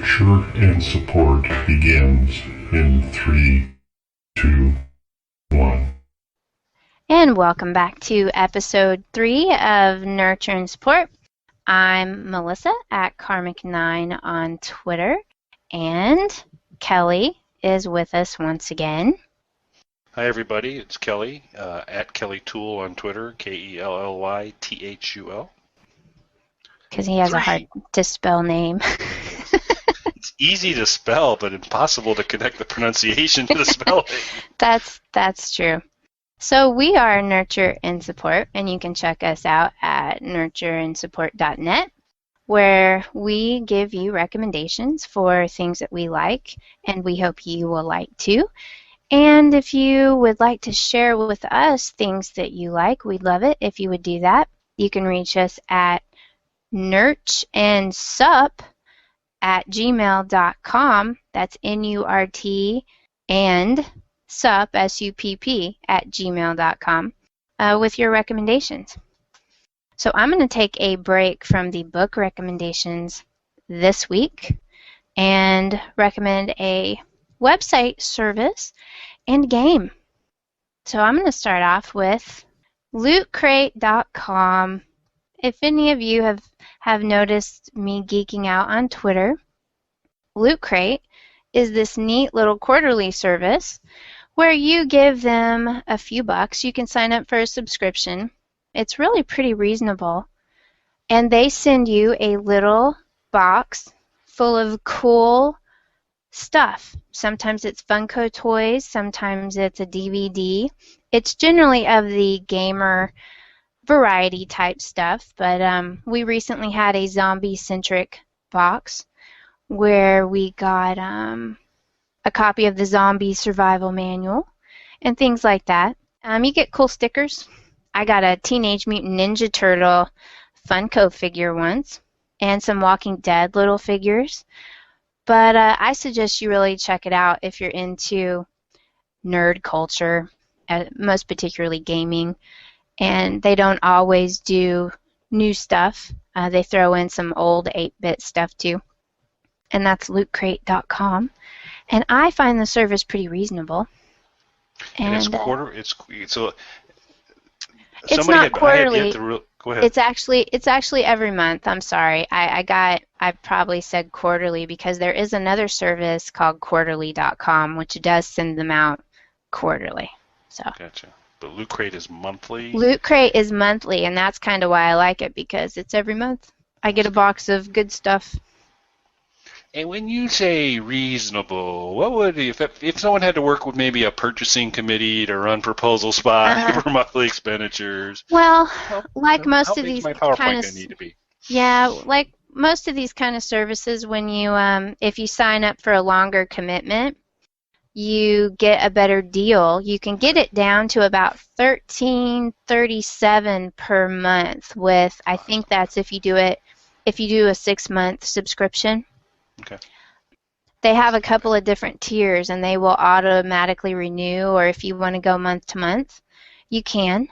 Nurture and Support begins in 3, 2, 1. And welcome back to episode 3 of Nurture and Support. I'm Melissa at Karmic9 on Twitter, and Kelly is with us once again. Hi everybody, it's Kelly, at Kelly Tool on Twitter, KELLYTHUL. Because he has a hard to spell name. It's easy to spell, but impossible to connect the pronunciation to the spelling. That's true. So we are Nurture and Support, and you can check us out at nurtureandsupport.net, where we give you recommendations for things that we like, and we hope you will like too. And if you would like to share with us things that you like, we'd love it if you would do that. You can reach us at nurtandsupp@gmail.com. That's NURT and supp, SUPP, @gmail.com with your recommendations. So I'm going to take a break from the book recommendations this week and recommend a website, service, and game. So I'm going to start off with lootcrate.com. If any of you have noticed me geeking out on Twitter, Loot Crate is this neat little quarterly service where you give them a few bucks. You can sign up for a subscription. It's really pretty reasonable. And they send you a little box full of cool stuff. Sometimes it's Funko toys, sometimes it's a DVD. It's generally of the gamer variety type stuff, but we recently had a zombie-centric box where we got a copy of the Zombie Survival Manual and things like that. You get cool stickers. I got a Teenage Mutant Ninja Turtle Funko figure once and some Walking Dead little figures. But I suggest you really check it out if you're into nerd culture, most particularly gaming. And they don't always do new stuff. They throw in some old 8-bit stuff too. And that's lootcrate.com. And I find the service pretty reasonable. And it's quarter. It's not quarterly. Go ahead. It's actually every month. I'm sorry. I probably said quarterly because there is another service called quarterly.com which does send them out quarterly. So. Gotcha. But Loot Crate is monthly? Loot Crate is monthly, and that's kind of why I like it, because it's every month. I get a box of good stuff. And when you say reasonable, what would, if someone had to work with maybe a purchasing committee to run proposals by for monthly expenditures? Well, like most of these my PowerPoint kind of, gonna need to be? Yeah, like most of these kind of services, when you if you sign up for a longer commitment, you get a better deal. You can get it down to about $13.37 per month with, I think that's if you do a 6-month subscription. Okay. They have a couple of different tiers, and they will automatically renew, or if you want to go month to month, you can.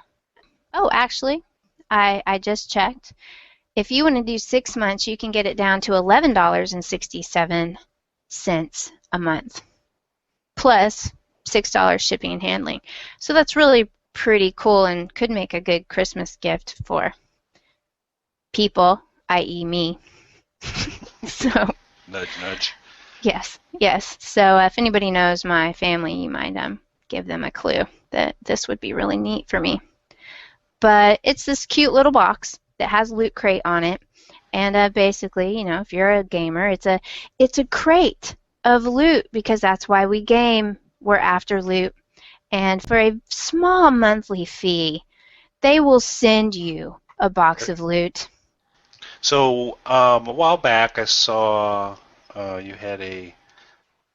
Oh, actually, I just checked. If you want to do 6 months, you can get it down to $11.67 a month, plus $6 shipping and handling. So that's really pretty cool and could make a good Christmas gift for people, i.e. me. So. Nudge, nudge. Yes. So if anybody knows my family, you might give them a clue that this would be really neat for me. But it's this cute little box that has Loot Crate on it, and basically, if you're a gamer, it's a crate of loot, because that's why we game. We're after loot, and for a small monthly fee, they will send you a box of loot. So a while back, I saw you had a,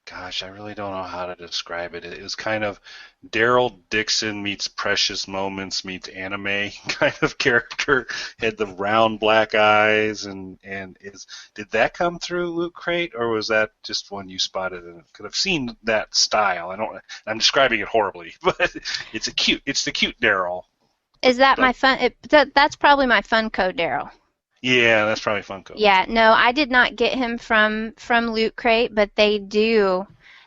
gosh, I really don't know how to describe it. It was kind of Daryl Dixon meets Precious Moments meets anime kind of character. Had the round black eyes, and did that come through Loot Crate, or was that just one you spotted? And could have seen that style. I'm describing it horribly, but it's the cute Daryl. Is that my fun? That's probably my Funko Daryl. Yeah, that's probably Funko. Yeah, no, I did not get him from Loot Crate, but they do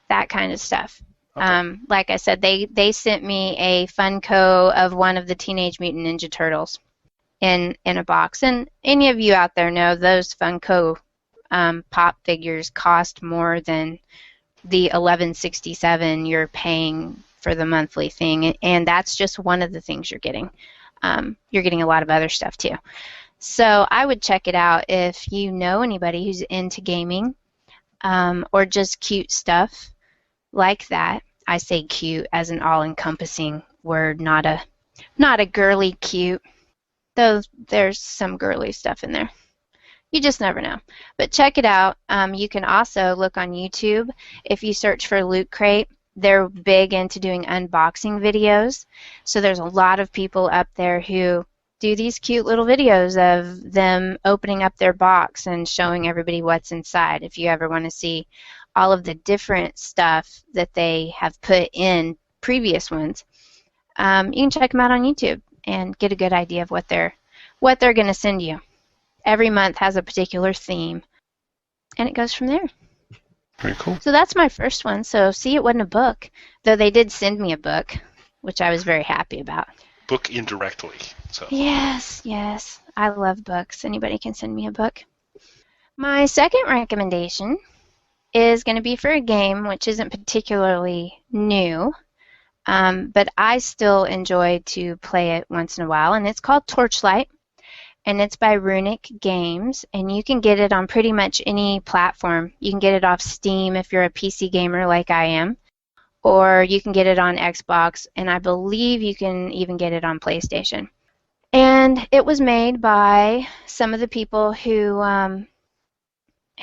that kind of stuff. Okay. Like I said, they sent me a Funko of one of the Teenage Mutant Ninja Turtles in a box. And any of you out there know those Funko pop figures cost more than the 1167 you're paying for the monthly thing, and that's just one of the things you're getting. You're getting a lot of other stuff too. So I would check it out if you know anybody who's into gaming or just cute stuff like that. I say cute as an all-encompassing word, not a girly cute. Though there's some girly stuff in there. You just never know. But check it out. You can also look on YouTube. If you search for Loot Crate, they're big into doing unboxing videos. So there's a lot of people up there who do these cute little videos of them opening up their box and showing everybody what's inside. If you ever want to see all of the different stuff that they have put in previous ones, you can check them out on YouTube and get a good idea of what they're going to send you. Every month has a particular theme, and it goes from there. Very cool. So that's my first one. So see, it wasn't a book, though they did send me a book, which I was very happy about. Book indirectly. So. Yes, I love books. Anybody can send me a book. My second recommendation is going to be for a game which isn't particularly new, but I still enjoy to play it once in a while, and it's called Torchlight. And it's by Runic Games, and you can get it on pretty much any platform. You can get it off Steam if you're a PC gamer like I am, or you can get it on Xbox, and I believe you can even get it on PlayStation. And it was made by some of the people who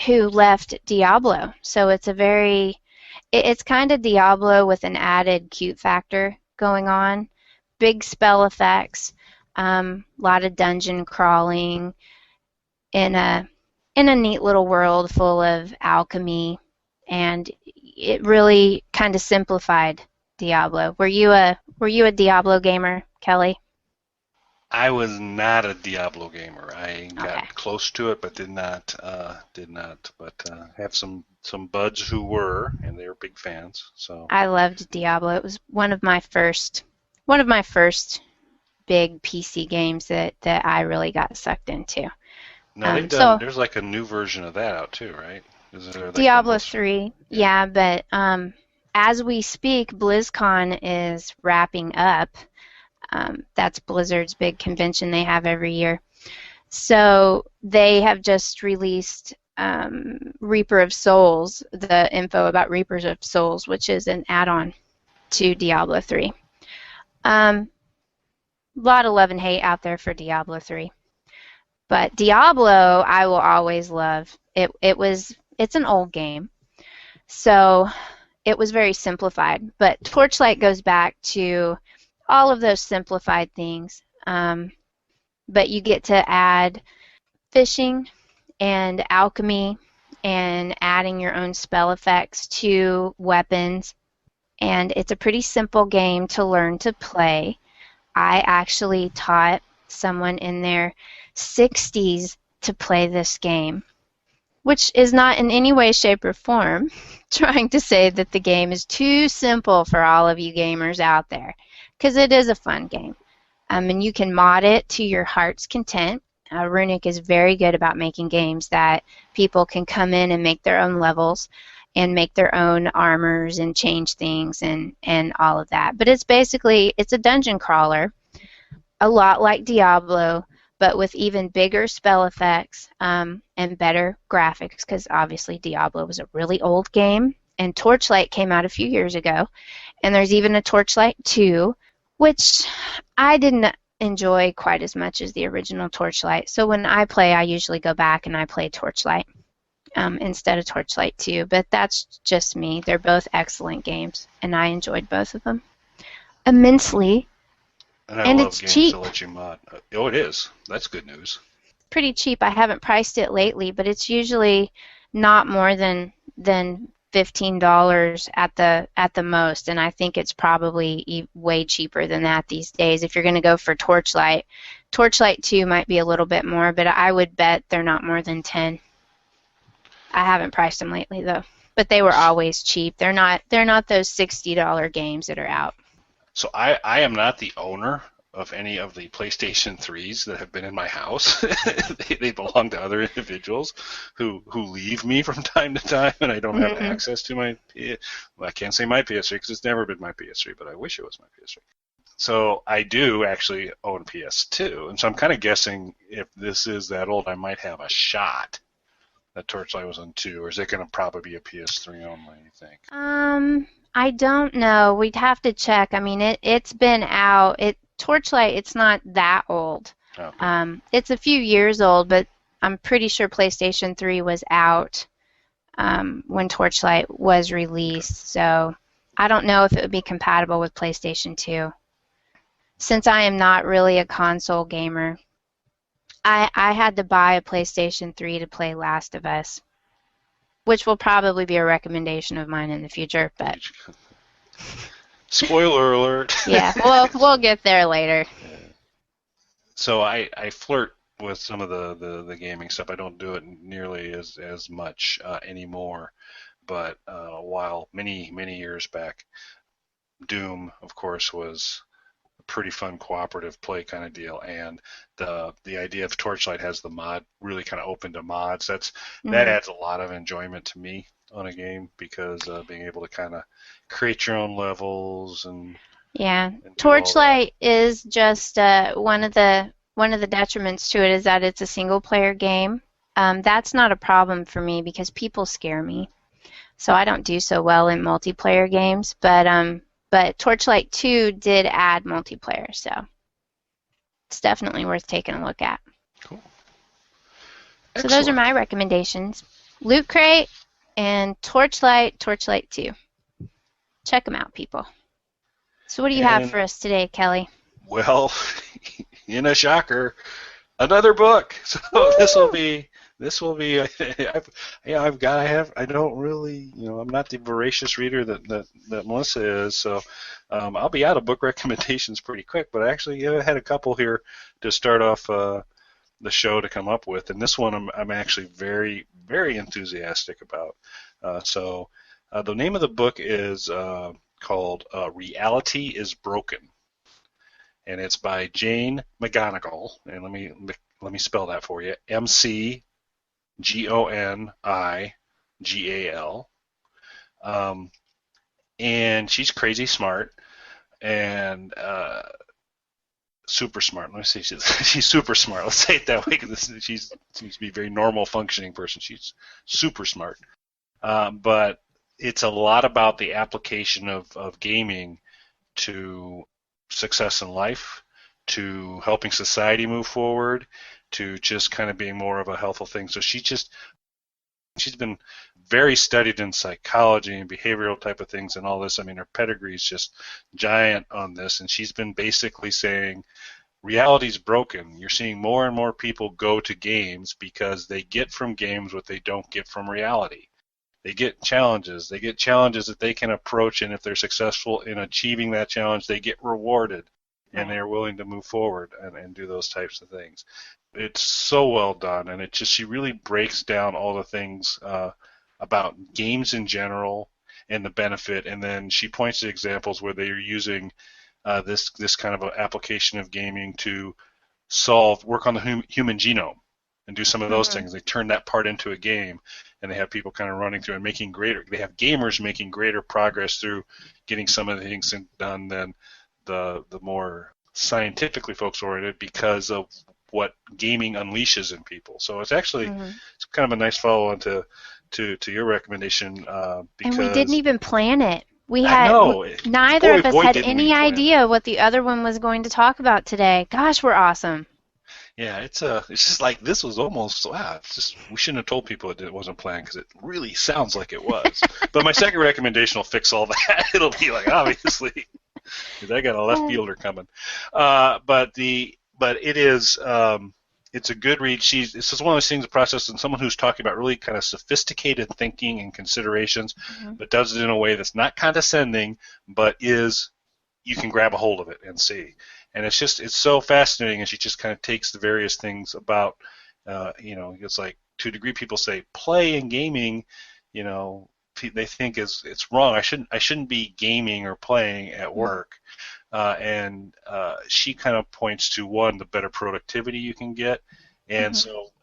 left Diablo. So it's kind of Diablo with an added cute factor going on. Big spell effects. A lot of dungeon crawling in a neat little world full of alchemy, and it really kind of simplified Diablo. Were you a Diablo gamer, Kelly? I was not a Diablo gamer. I got close to it, but did not. But have some buds who were, and they were big fans. So I loved Diablo. It was one of my first big PC games that I really got sucked into. No, there's like a new version of that out too, right? Like Diablo 3, yeah, but as we speak, BlizzCon is wrapping up. That's Blizzard's big convention they have every year. So they have just released Reaper of Souls, the info about Reapers of Souls, which is an add-on to Diablo 3. A lot of love and hate out there for Diablo 3. But Diablo, I will always love. It's an old game, so it was very simplified. But Torchlight goes back to all of those simplified things. But you get to add fishing and alchemy and adding your own spell effects to weapons. And it's a pretty simple game to learn to play. I actually taught someone in their 60s to play this game, which is not in any way, shape, or form trying to say that the game is too simple for all of you gamers out there, because it is a fun game. And you can mod it to your heart's content. Runic is very good about making games that people can come in and make their own levels and make their own armors and change things and all of that. But it's a dungeon crawler, a lot like Diablo, but with even bigger spell effects and better graphics, because obviously Diablo was a really old game, and Torchlight came out a few years ago, and there's even a Torchlight 2, which I didn't enjoy quite as much as the original Torchlight. So when I play, I usually go back and I play Torchlight instead of Torchlight 2, but that's just me. They're both excellent games, and I enjoyed both of them immensely. And it's cheap. To let you mod. Oh, it is. That's good news. Pretty cheap. I haven't priced it lately, but it's usually not more than $15 at the most, and I think it's probably way cheaper than that these days. If you're going to go for Torchlight 2 might be a little bit more, but I would bet they're not more than 10. I haven't priced them lately though, but they were always cheap. They're not those $60 games that are out. So I am not the owner of any of the PlayStation 3s that have been in my house. They belong to other individuals who leave me from time to time, and I don't have access to my. Well, I can't say my PS3 because it's never been my PS3, but I wish it was my PS3. So I do actually own PS2, and so I'm kind of guessing if this is that old, I might have a shot that Torchlight was on 2, or is it going to probably be a PS3 only, you think? I don't know. We'd have to check. I mean, it's been out. Torchlight, it's not that old. Okay. It's a few years old, but I'm pretty sure PlayStation 3 was out when Torchlight was released. So I don't know if it would be compatible with PlayStation 2. Since I am not really a console gamer, I had to buy a PlayStation 3 to play Last of Us, which will probably be a recommendation of mine in the future, but spoiler alert. Yeah, we'll get there later. So I flirt with some of the gaming stuff. I don't do it nearly as much anymore, but while many years back, Doom, of course, was a pretty fun cooperative play kind of deal, and the idea of Torchlight has the mod really kind of open to mods. That adds a lot of enjoyment to me on a game, because being able to kind of create your own levels and Torchlight is just one of the detriments to it is that it's a single player game. That's not a problem for me because people scare me, so I don't do so well in multiplayer games. But Torchlight 2 did add multiplayer, so it's definitely worth taking a look at. Cool. So those are my recommendations: Loot Crate and Torchlight 2. Check them out, people. So what do you have for us today, Kelly? Well, in a shocker, another book. So this will be. I don't really, I'm not the voracious reader that Melissa is, so I'll be out of book recommendations pretty quick. But I actually had a couple here to start off the show to come up with, and this one I'm actually very, very enthusiastic about. So the name of the book is called Reality is Broken, and it's by Jane McGonigal, and let me spell that for you: McGonigal. And she's crazy smart and super smart. Let me say she's super smart. Let's say it that way, because she seems to be a very normal functioning person. She's super smart. But it's a lot about the application of gaming to success in life, to helping society move forward, to just kind of being more of a helpful thing. So she's been very studied in psychology and behavioral type of things and all this. I mean, her pedigree is just giant on this, and she's been basically saying reality's broken. You're seeing more and more people go to games because they get from games what they don't get from reality. They get challenges. They get challenges that they can approach, and if they're successful in achieving that challenge, they get rewarded, and they're willing to move forward and do those types of things. It's so well done, and she really breaks down all the things about games in general and the benefit, and then she points to examples where they are using this kind of an application of gaming to work on the human genome and do some of those things. They turn that part into a game, and they have people kind of running through and they have gamers making greater progress through getting some of the things done than the more scientifically folks oriented, because of what gaming unleashes in people. So it's actually it's kind of a nice follow-on to your recommendation. Because, and we didn't even plan it. Neither of us had any idea what the other one was going to talk about today. Gosh, we're awesome. Yeah, it's just like this was almost It's just we shouldn't have told people it wasn't planned, because it really sounds like it was. But my second recommendation will fix all that. It'll be like, obviously, because I got a left fielder coming. But it is it's a good read. It's just one of those things, the process, and someone who's talking about really kind of sophisticated thinking and considerations, but does it in a way that's not condescending, but is you can grab a hold of it and see. And it's so fascinating, and she just kind of takes the various things about, it's like to a degree people say play and gaming, they think it's wrong. I shouldn't be gaming or playing at work. And she kind of points to one, the better productivity you can get, and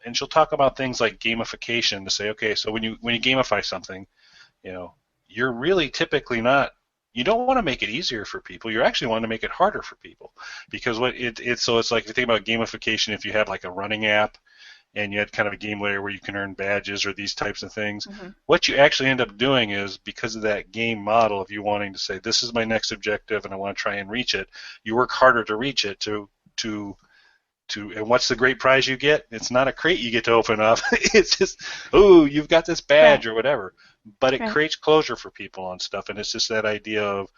and she'll talk about things like gamification to say, okay, so when you gamify something, you're really typically not. You don't want to make it easier for people. You actually want to make it harder for people, because it's like if you think about gamification, if you had like a running app and you had kind of a game layer where you can earn badges or these types of things, what you actually end up doing is, because of that game model of you wanting to say, this is my next objective and I want to try and reach it, you work harder to reach it and what's the great prize you get? It's not a crate you get to open up. It's just, oh, you've got this badge or whatever. But it creates closure for people on stuff, and it's just that idea of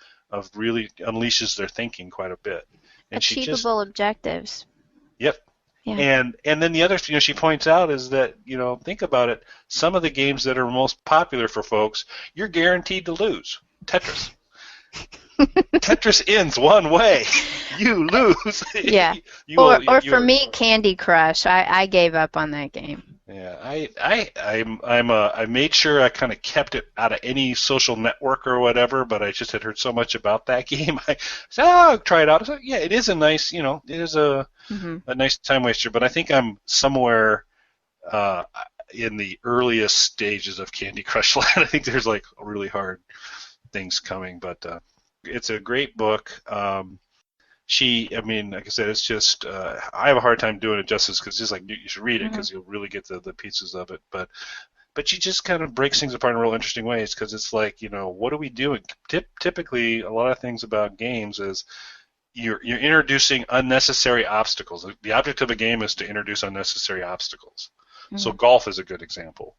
really unleashes their thinking quite a bit. And achievable objectives. Yep. Yeah. And then the other thing she points out is that, think about it, some of the games that are most popular for folks, you're guaranteed to lose. Tetris. Tetris ends one way. You lose. Yeah. Or for me, Candy Crush. I gave up on that game. Yeah, I made sure I kind of kept it out of any social network or whatever, but I just had heard so much about that game. I said, I'll try it out. So, yeah, it is a nice, it is a nice time waster, but I think I'm somewhere in the earliest stages of Candy Crush Land. I think there's like really hard things coming, but it's a great book. Like I said, it's just, I have a hard time doing it justice, because it's like, you should read it because you'll really get the pieces of it. But she just kind of breaks things apart in real interesting ways, because it's like, what are we doing? Typically, a lot of things about games is you're introducing unnecessary obstacles. The object of a game is to introduce unnecessary obstacles. So golf is a good example.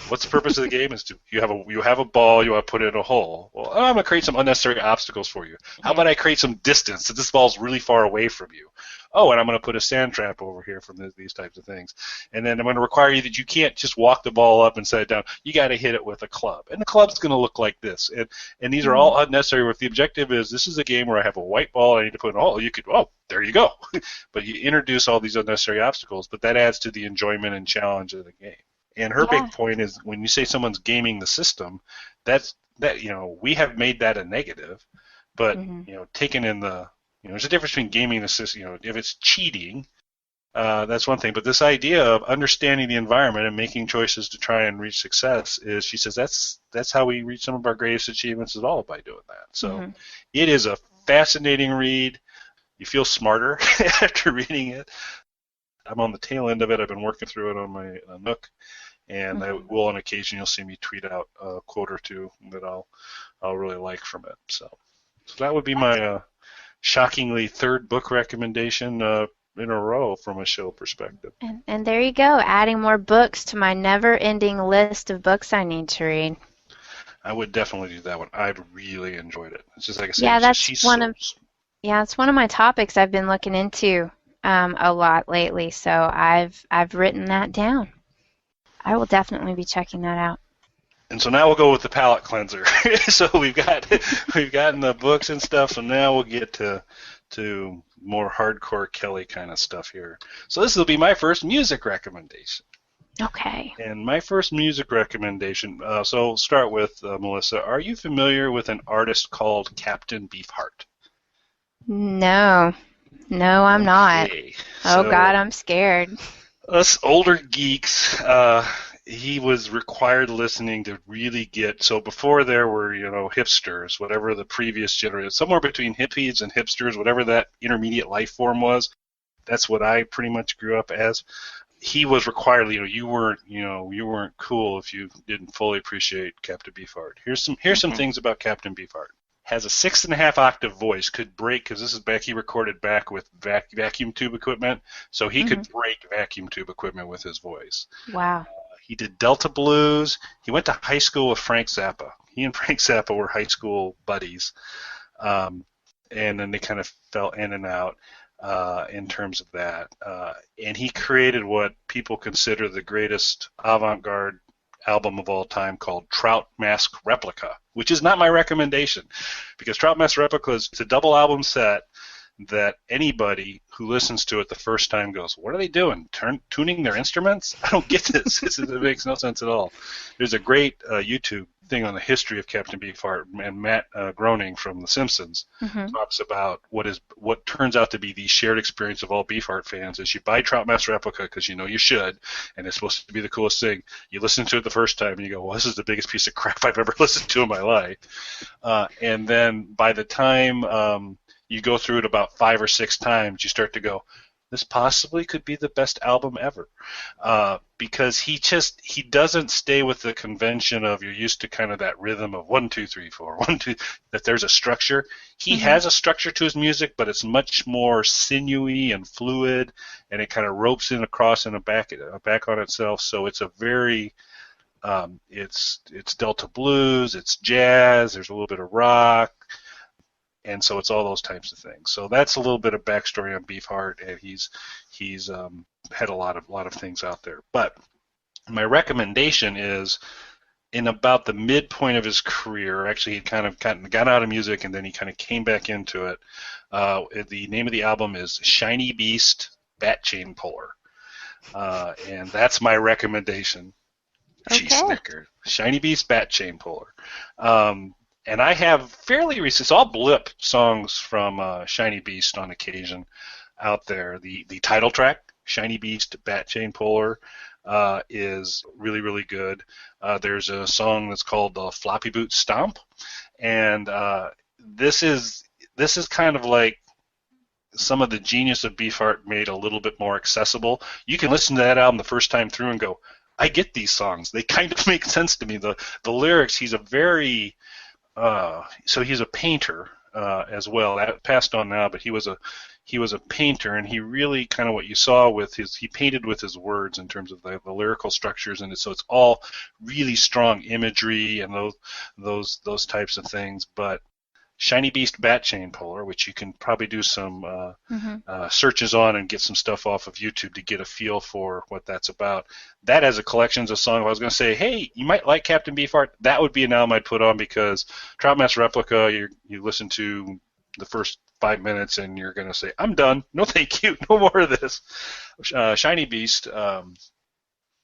What's the purpose of the game? Is to you have a ball, you want to put it in a hole. Well, I'm going to create some unnecessary obstacles for you. How about I create some distance, so this ball's really far away from you? Oh, and I'm going to put a sand trap over here from these types of things. And then I'm going to require you that you can't just walk the ball up and set it down. You got to hit it with a club. And the club's going to look like this. And these are all unnecessary. Where the objective is, this is a game where I have a white ball, I need to put in a hole. There you go. But you introduce all these unnecessary obstacles, but that adds to the enjoyment and challenge of the game. And her big point is, when you say someone's gaming the system, we have made that a negative, but taken in there's a difference between gaming the system. If it's cheating, that's one thing. But this idea of understanding the environment and making choices to try and reach success is, she says, that's how we reach some of our greatest achievements, is all by doing that. So it is a fascinating read. You feel smarter after reading it. I'm on the tail end of it. I've been working through it on my Nook. And I will, on occasion, you'll see me tweet out a quote or two that I'll really like from it. So that would be my shockingly third book recommendation in a row from a show perspective. And there you go, adding more books to my never-ending list of books I need to read. I would definitely do that one. I really enjoyed it. It's just like I said. Yeah, it's one of my topics I've been looking into a lot lately. So I've written that down. I will definitely be checking that out. And so now we'll go with the palate cleanser. So we've gotten the books and stuff. So now we'll get to more hardcore Kelly kind of stuff here. So this will be my first music recommendation. Okay. And my first music recommendation. So start with Melissa. Are you familiar with an artist called Captain Beefheart? No, I'm not. Oh God, I'm scared. Us older geeks, he was required listening to really get, so before there were, hipsters, whatever the previous generation, somewhere between hippies and hipsters, whatever that intermediate life form was, that's what I pretty much grew up as. He was required, you weren't cool if you didn't fully appreciate Captain Beefheart. Here's some things about Captain Beefheart. Has a 6.5 octave voice, could break, because this is back, he recorded back with vacuum tube equipment, so he could break vacuum tube equipment with his voice. Wow. He did Delta blues. He went to high school with Frank Zappa. He and Frank Zappa were high school buddies, and then they kind of fell in and out. in terms of that. And he created what people consider the greatest avant-garde album of all time called Trout Mask Replica, which is not my recommendation, because Trout Mask Replica is a double album set that anybody who listens to it the first time goes, what are they doing? Tuning their instruments? I don't get this. It makes no sense at all. There's a great YouTube thing on the history of Captain Beefheart, and Matt Groening from The Simpsons talks about what turns out to be the shared experience of all Beefheart fans is you buy Trout Mask Replica because you know you should, and it's supposed to be the coolest thing. You listen to it the first time and you go, well, this is the biggest piece of crap I've ever listened to in my life. And then by the time you go through it about 5 or 6 times, you start to go, this possibly could be the best album ever, because he doesn't stay with the convention of you're used to kind of that rhythm of 1 2 3 4 1 2, that there's a structure. He has a structure to his music, but it's much more sinewy and fluid, and it kind of ropes in across and back on itself. So it's a very it's Delta blues, it's jazz, there's a little bit of rock. And so it's all those types of things. So that's a little bit of backstory on Beefheart, and he's had a lot of things out there. But my recommendation is, in about the midpoint of his career, actually he kind of got out of music and then he kind of came back into it. The name of the album is Shiny Beast Bat Chain Puller, and that's my recommendation. Okay. She snickered. Shiny Beast Bat Chain Puller. And I have fairly recent, it's all blip songs from Shiny Beast on occasion out there. The title track, Shiny Beast Bat Chain Puller, is really, really good. There's a song that's called Floppy Boot Stomp, and this is kind of like some of the genius of Beefheart made a little bit more accessible. You can listen to that album the first time through and go, I get these songs. They kind of make sense to me. The lyrics, he's a very... so he's a painter as well. That passed on now, but he was a painter, and he really kind of what you saw with he painted with his words in terms of the lyrical structures, and so it's all really strong imagery and those types of things. But Shiny Beast Bat Chain Puller, which you can probably do some searches on and get some stuff off of YouTube to get a feel for what that's about. That has a collections of songs. I was going to say, hey, you might like Captain Beefheart. That would be an album I'd put on, because Trout Mask Replica, you listen to the first 5 minutes and you're going to say, I'm done. No, thank you. No more of this. Shiny Beast,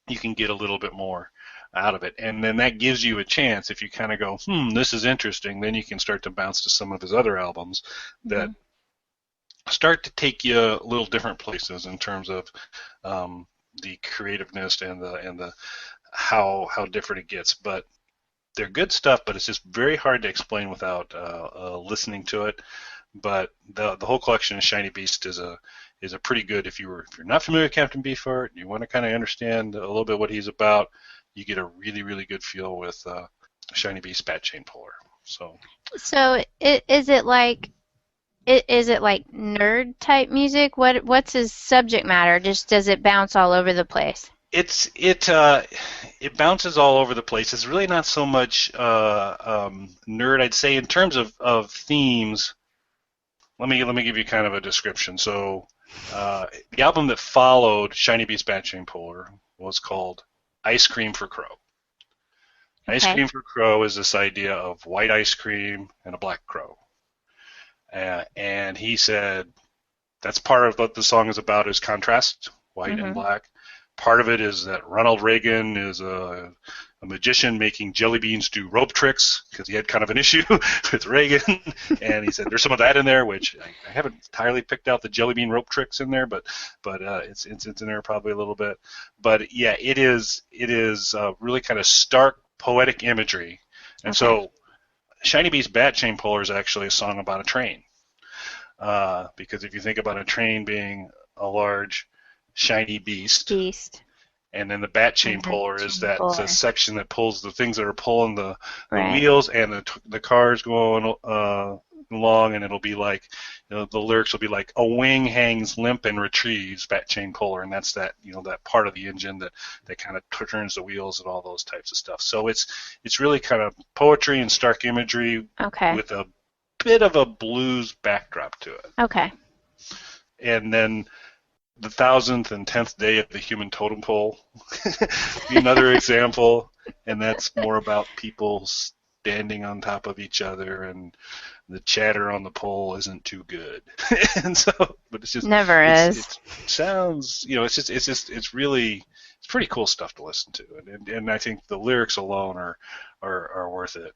you can get a little bit more out of it, and then that gives you a chance. If you kind of go, this is interesting, then you can start to bounce to some of his other albums that start to take you a little different places in terms of the creativeness and the how different it gets. But they're good stuff, but it's just very hard to explain without listening to it. But the whole collection of Shiny Beast is a pretty good. If you're not familiar with Captain Beefheart, you want to kind of understand a little bit what he's about, you get a really, really good feel with Shiny Beast Bat Chain Puller. So is it like nerd type music? What's his subject matter? Just does it bounce all over the place? It bounces all over the place. It's really not so much nerd, I'd say, in terms of themes. Let me give you kind of a description. So the album that followed Shiny Beast Bat Chain Puller was called Ice Cream for Crow. Okay. Ice Cream for Crow is this idea of white ice cream and a black crow. And he said that's part of what the song is about, is contrast, white and black. Part of it is that Ronald Reagan is a magician making jelly beans do rope tricks, because he had kind of an issue with Reagan. And he said there's some of that in there, which I haven't entirely picked out the jelly bean rope tricks in there, but it's in there probably a little bit. But yeah, it is really kind of stark poetic imagery. And so Shiny Beast Bat Chain Puller is actually a song about a train, because if you think about a train being a large shiny beast. And then the bat chain puller is the section that pulls the things that are pulling the wheels, and the cars going along, and it'll be like, the lyrics will be like, a wing hangs limp and retrieves bat chain puller, and that's that that part of the engine that kind of turns the wheels and all those types of stuff. So it's really kind of poetry and stark imagery with a bit of a blues backdrop to it. Okay. and then the 1000th and 10th day of the human totem pole be another example, and that's more about people standing on top of each other, and the chatter on the pole isn't too good. And so, but it's just Never is. it sounds, it's really, it's pretty cool stuff to listen to, and I think the lyrics alone are worth it.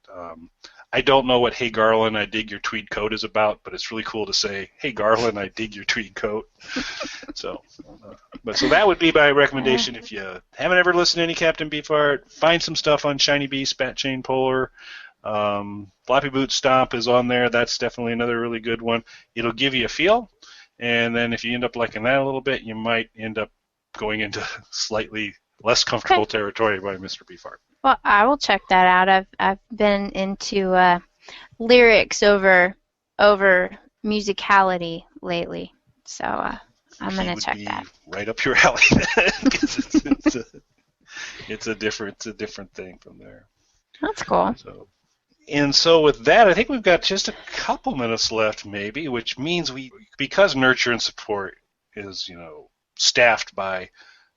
I don't know what "Hey Garland, I dig your tweed coat" is about, but it's really cool to say, "Hey Garland, I dig your tweed coat." So, so that would be my recommendation. If you haven't ever listened to any Captain Beefheart, find some stuff on Shiny Bee, Spat Chain Polar. Floppy Boot Stomp is on there. That's definitely another really good one. It'll give you a feel, and then if you end up liking that a little bit, you might end up going into slightly less comfortable territory by Mr. Beefheart. Well, I will check that out. I've been into lyrics over musicality lately, so I'm gonna check that. Right up your alley. It's a different thing from there. That's cool. So with that, I think we've got just a couple minutes left, maybe, which means because Nurture and Support is, staffed by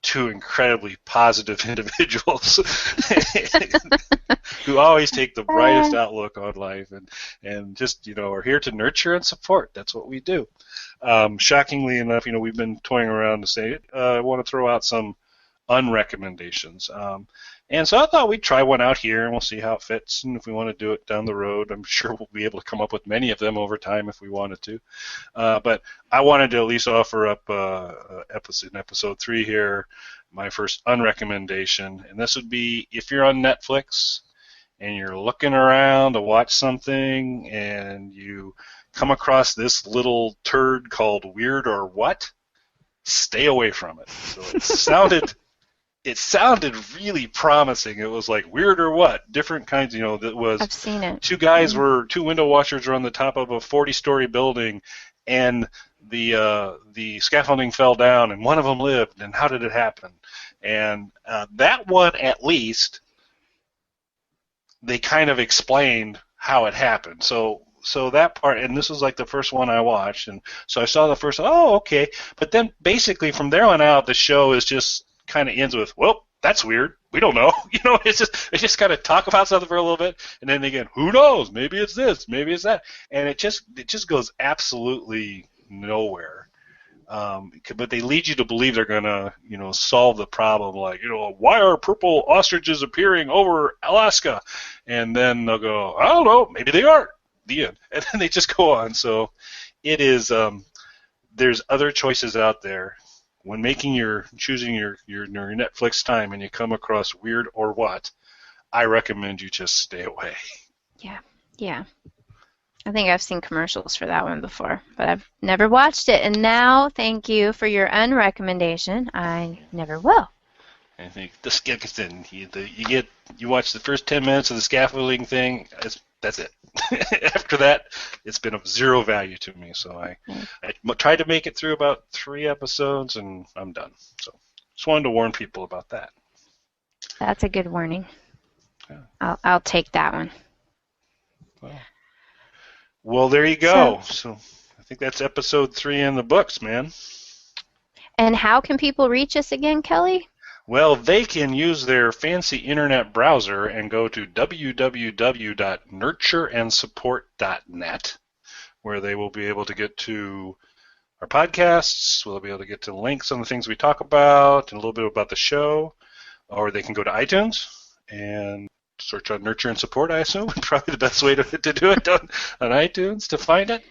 two incredibly positive individuals who always take the brightest outlook on life and just, are here to nurture and support. That's what we do. Shockingly enough, we've been toying around to say, I want to throw out some unrecommendations. And so I thought we'd try one out here, and we'll see how it fits. And if we want to do it down the road, I'm sure we'll be able to come up with many of them over time if we wanted to. But I wanted to at least offer up episode 3 here, my first unrecommendation. And this would be if you're on Netflix and you're looking around to watch something and you come across this little turd called Weird or What, stay away from it. So it sounded really promising. It was like Weird or What, different kinds, that was. I've seen it. Two window washers were on the top of a 40-story building, and the scaffolding fell down, and one of them lived, and how did it happen? And that one, at least, they kind of explained how it happened. So that part, and this was like the first one I watched, and so I saw the first, oh, okay. But then basically from there on out, the show is just kind of ends with, well, that's weird. We don't know. It's just kind of talk about something for a little bit, and then again, who knows? Maybe it's this, maybe it's that, and it just goes absolutely nowhere. But they lead you to believe they're gonna, solve the problem, like, why are purple ostriches appearing over Alaska? And then they'll go, I don't know, maybe they are. The end. And then they just go on. So it is. There's other choices out there. When choosing your Netflix time and you come across Weird or What, I recommend you just stay away. Yeah. I think I've seen commercials for that one before, but I've never watched it. And now, thank you for your unrecommendation. I never will. I think the Skipton, you watch the first 10 minutes of the scaffolding thing. That's it. After that, it's been of zero value to me. So I tried to make it through about 3 episodes, and I'm done. So just wanted to warn people about that. That's a good warning. Yeah. I'll take that one. Well, there you go. So I think that's episode 3 in the books, man. And how can people reach us again, Kelly? Well, they can use their fancy internet browser and go to www.nurtureandsupport.net, where they will be able to get to our podcasts, we'll be able to get to links on the things we talk about, and a little bit about the show, or they can go to iTunes and search on Nurture and Support, I assume, probably the best way to do it on iTunes to find it.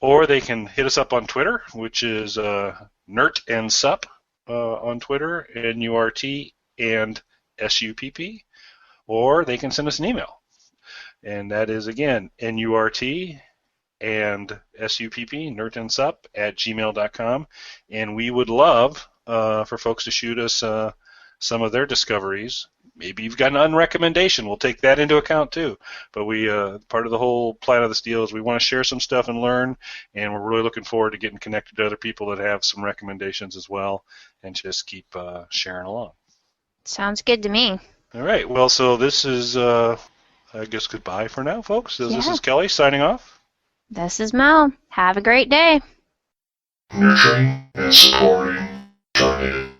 Or they can hit us up on Twitter, which is Nurt and Sup. On Twitter, NURT and SUPP, or they can send us an email. And that is, again, NURT and SUPP, nurtandsup@gmail.com. And we would love for folks to shoot us some of their discoveries. Maybe you've got an unrecommendation. We'll take that into account too. But we part of the whole plan of this deal is we want to share some stuff and learn, and we're really looking forward to getting connected to other people that have some recommendations as well, and just keep sharing along. Sounds good to me. All right. Well, so this is, I guess, goodbye for now, folks. This is Kelly signing off. This is Mel. Have a great day. nurturing and supporting tornado.